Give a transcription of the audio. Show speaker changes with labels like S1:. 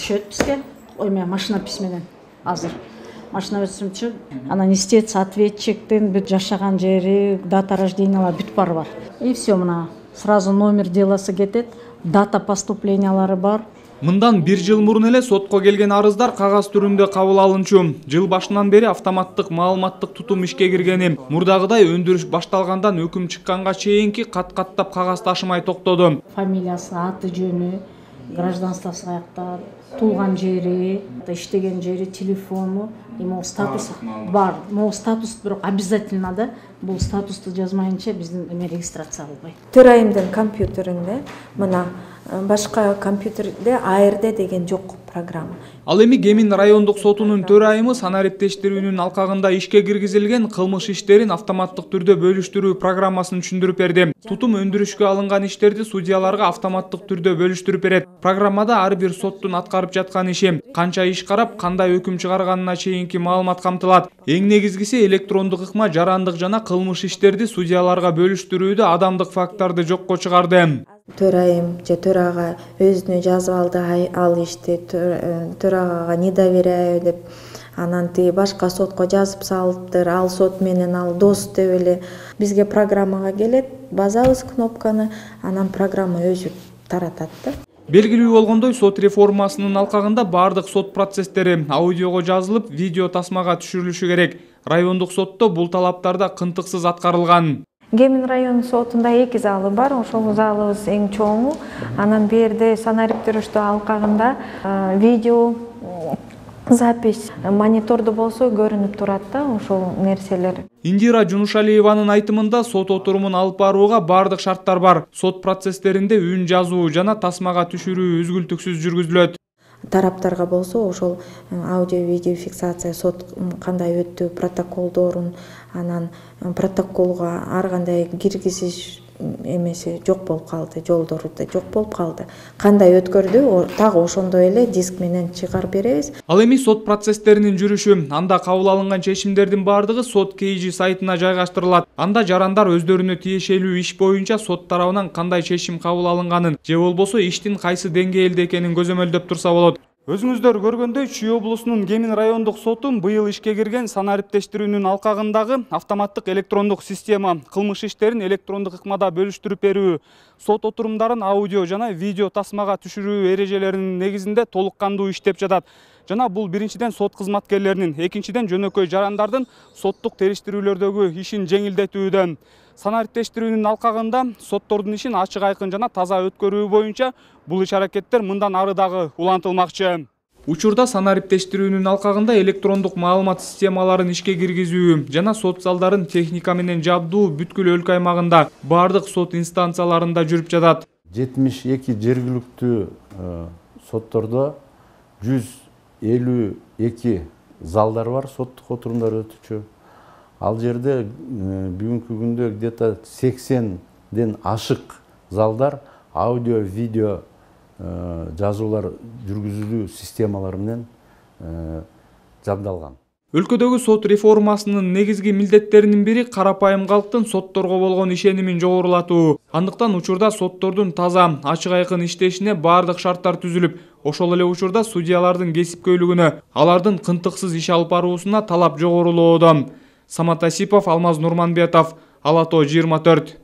S1: түшөт бизге эме машина письменен азыр. Машина өсүмчү анан истец ответчиктин бүт жашаган жери, дата рождениялар бүт баары бар. И все, мына сразу номер делосы кетет, дата поступлениялары бар.
S2: Мындан 1 жыл мурун эле сотко келген арыздар кагаз түрүндө кабыл алынчу. Жыл башынан бери автоматтык маалыматтык тутум ишке киргени, мурдагыдай өндүрүш башталгандан өкүм чыкканга чейинки кат-каттап кагаз ташымай токтоду.
S1: Фамилиясы, аты жөнү, гражданствосы каякта, туулган жери, иштеген жери, телефону, могу статус бар. Могу статус бирок обязательно да, бул статусту жазмайынча биздин эме регистрация албайт.
S3: Төрайымдын компьютеринде мына башка компьютерде ARD деген жок программа.
S2: Ал эми Кемин райондук сотунун төрайымы санариптештирүүнүн алкагында ишке киргизилген кылмыш иштерин автоматтык түрдө бөлүштүрүү программасын түшүндүрүп берди. Тутум өндүрүшкө алынган иштерди судьяларга автоматтык түрдө бөлүштүрүп берет. Программада ар бир соттун аткарып жаткан иши, канча иш карап, кандай өкүм чыгарганына чейинки маалымат камтылат. Эң негизгиси электрондук ыкма жарандык жана кылмыш иштерди судьяларга бөлүштүрүүдө адамдык факторду жокко чыгарды.
S3: Төрайым же төрага өзүнө жазып алды ал ишти, төрагага не доверяю деп, анан тиги башка сотко жазып салыптыр, ал сот менен ал дос деп эле. Бизге программага келет, басабыз кнопканы, анан программа өзү таратат да.
S2: Белгилүү болгондой, сот реформасынын алкагында бардык сот процесстери аудиого жазылып, видео тасмага түшүрүлүшү керек. Райондук сотто бул талаптар да кынтыксыз аткарылган.
S3: Кемин район сотунда 2 залы бар, ошол залыбыз эң чоңу. Анан берде санариптештирүү алкагында видео запись мониторду болсо көрүнүп турат да ошол нерселер.
S2: Индира Жунушалиеванын айтымында сот отурумун алып барууга бардык шарттар бар. Сот процесстеринде үн жазуу жана тасмага түшүрүү үзгүлтүксүз жүргүзүлөт.
S3: Тараптарга болсо ошол аудио-видео фиксация сот кандай өттү, протоколдорун, анан протоколго ар кандай киргизиш эмеси жок болуп калды, жолдору да жок болуп калды. Кандай өткөрдү, дагы ошондой эле диск менен чыгарып беребиз.
S2: Ал эми сот процесстеринин жүрүшү, анда кабыл алынган чечимдердин бардыгы сот KG сайтына жайгаштырылат. Анда жарандар өздөрүнө тиешелүү иш боюнча сот тарабынан кандай чечим кабыл алынганын, же болбосо иштин кайсы деңгээлде экенин көзөмөлдөп турса болот. Өзүңүздөр көргөндөй, Чүй облусунун Кемин райондук соту быйыл ишке кирген санариптештирүүнүн алкагындагы автоматтык электрондук система кылмыш иштерин электрондук ыкмада бөлүштүрүп берүү, сот отурумдарын аудио жана видео тасмага түшүрүү эрежелеринин негизинде толук кандуу иштеп жатат. Жана бул биринчиден сот кызматкерлеринин, экинчиден жөнөкөй жарандардын соттук териштирүүлөрдөгү ишин жеңилдетүүдөн. Санариптештирүүнүн алкагында соттордун ишин ачык айкын жана таза өткөрүү боюнча бул иш-аракеттер мындан ары дагы улантылмакчы. Учурда санариптештирүүнүн алкагында электрондук маалымат системаларын ишке киргизүү жана сот залдарын техника менен жабдуу бүткүл өлкө аймагында бардык сот инстанцияларында жүрүп жатат.
S4: 72 жергиликтүү соттордо 152 залдар бар, соттук отурумдар өтүчү. Ал жерде бүгүнкү күндө где-то 80ден ашык залдар аудио, видео жазуулар жүргүзүлүү системалар менен жабдалган.
S2: Өлкөдөгү сот реформасынын негизги милдеттеринин бири карапайым калктын сотторго болгон ишенимин жогорулатуу. Андыктан учурда соттордун таза, ачык айкын иштешине бардык шарттар түзүлүп, ошол эле учурда судьялардын кесипкөйлүгүнө, алардын кынтыксыз иш алып баруусуна талап жогорулоодо. Самат Асипов, Алмаз Нурманбетов, Ала Тоо 24.